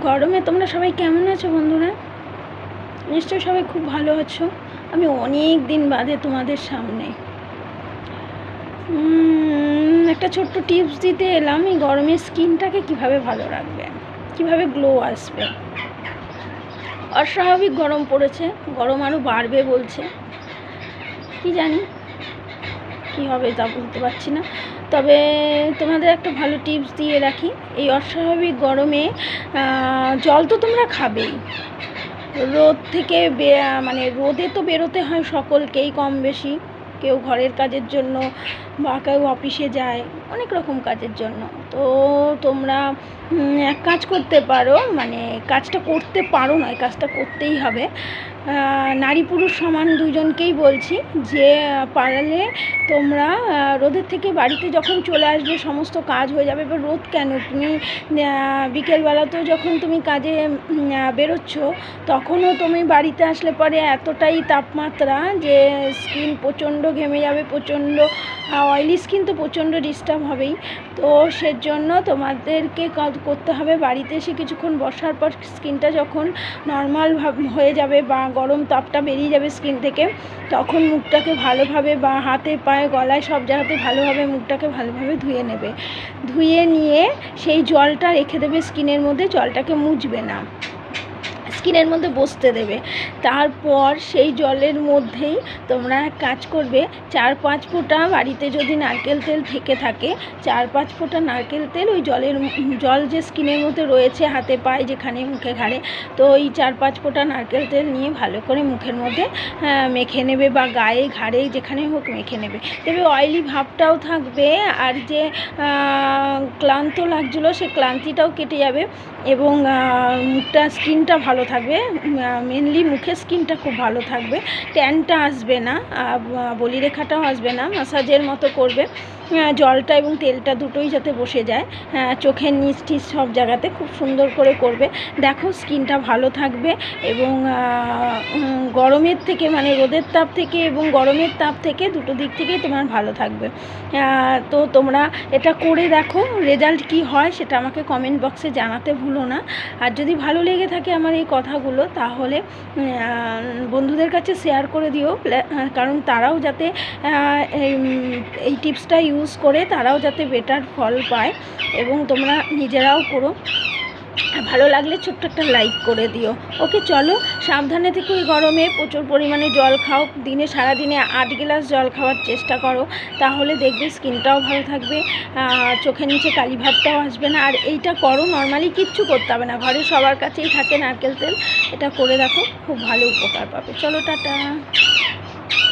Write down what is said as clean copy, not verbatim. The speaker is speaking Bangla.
গরমে তোমরা সবাই কেমন আছো বন্ধুরা? নিশ্চয়ই সবাই খুব ভালো আছো। আমি অনেক দিন বাদে তোমাদের সামনে একটা ছোট্ট টিপস দিতে এলাম। এই গরমে স্কিনটাকে কিভাবে ভালো রাখবে, কিভাবে গ্লো আসবে। অস্বাভাবিক গরম পড়েছে, গরম আরও বাড়বে বলছে, কি জানি কি হবে তা বলতে পারছি না। তবে তোমাদের একটা ভালো টিপস দিয়ে রাখি। এই অস্বাভাবিক গরমে জল তো তোমরা খাবেই। রোদ থেকে মানে রোদে তো বেরোতে হয় সকলকেই কম বেশি, কেউ ঘরের কাজের জন্য বা কেউ অফিসে যায়, অনেক রকম কাজের জন্য। তো তোমরা এক কাজ করতে পারো, মানে কাজটা করতে পারো নয়, কাজটা করতেই হবে। নারী পুরুষ সমান দুজনকেই বলছি যে পারলে তোমরা রোদের থেকে বাড়িতে যখন চলে আসবে সমস্ত কাজ হয়ে যাবে। এবার রোদ কেন, তুমি বিকেলবেলাতেও যখন তুমি কাজে বেরোচ্ছ তখনও তুমি বাড়িতে আসলে পরে এতটাই তাপমাত্রা যে স্কিন প্রচণ্ড ঘেমে যাবে, প্রচণ্ড অয়েলি স্কিন তো প্রচণ্ড ডিস্টার্ব হবেই। তো সেজন্য তোমাদেরকে করতে হবে বাড়িতে এসে কিছুক্ষণ বসার পর স্কিনটা যখন নর্মাল হয়ে যাবে বা গরম তাপটা বেরিয়ে যাবে স্কিন থেকে, তখন মুখটাকে ভালোভাবে বা হাতে পায়ে গলায় সব জায়গাতে ভালোভাবে মুখটাকে ভালোভাবে ধুয়ে নেবে। ধুয়ে নিয়ে সেই জলটা রেখে দেবে স্কিনের মধ্যে, জলটাকে মুছবে না, স্কিনের মধ্যে বসতে দেবে। তারপর সেই জলের মধ্যেই তোমরা কাজ করবে, 4-5 ফোঁটা বাড়িতে যদি নারকেল তেল থেকে থাকে, 4-5 ফোঁটা নারকেল তেল ওই জল যে স্কিনের মধ্যে রয়েছে হাতে পায়ে যেখানে মুখে ঘাড়ে, তো ওই 4-5 ফোঁটা নারকেল তেল নিয়ে ভালো করে মুখের মধ্যে মেখে নেবে বা গায়ে ঘাড়ে যেখানে হোক মেখে নেবে। তবে অয়েলি ভাবটাও থাকবে আর যে ক্লান্ত লাগছিলো সে ক্লান্তিটাও কেটে যাবে এবং মুখটা স্কিনটা ভালো থাকবে। মেনলি মুখের স্কিনটা খুব ভালো থাকবে, ট্যানটা আসবে না, বলিরেখাটাও আসবে না। ম্যাসাজের মতো করবে, জলটা এবং তেলটা দুটোই যাতে বসে যায় চোখের নিচ টিচ সব জায়গাতে, খুব সুন্দর করে করবে। দেখো স্কিনটা ভালো থাকবে এবং গরমের থেকে মানে রোদের তাপ থেকে এবং গরমের তাপ থেকে দুটো দিক থেকেই তোমার ভালো থাকবে। তো তোমরা এটা করে দেখো, রেজাল্ট কি হয় সেটা আমাকে কমেন্ট বক্সে জানাতে ভুলো না। আর যদি ভালো লেগে থাকে আমার এই কথাগুলো তাহলে বন্ধুদের কাছে শেয়ার করে দিও, কারণ তারাও যাতে এই টিপসটা ইউজ করে তারাও যাতে বেটার ফল পায় এবং তোমরা নিজেরাও করো। ভালো লাগলে ছোট্ট একটা লাইক করে দিও। ওকে, চলো সাবধানে থেকো। এই গরমে প্রচুর পরিমাণে জল খাও, দিনে সারাদিনে 8 গ্লাস জল খাওয়ার চেষ্টা করো, তাহলে দেখবে স্কিনটাও ভালো থাকবে, চোখের নিচে কালি ভাবটাও আসবে না। আর এইটা করো, নর্মালি কিচ্ছু করতে হবে না, ঘরে সবার কাছেই থাকে নারকেল তেল, এটা করে দেখো, খুব ভালো উপকার পাবে। চলো টাটা।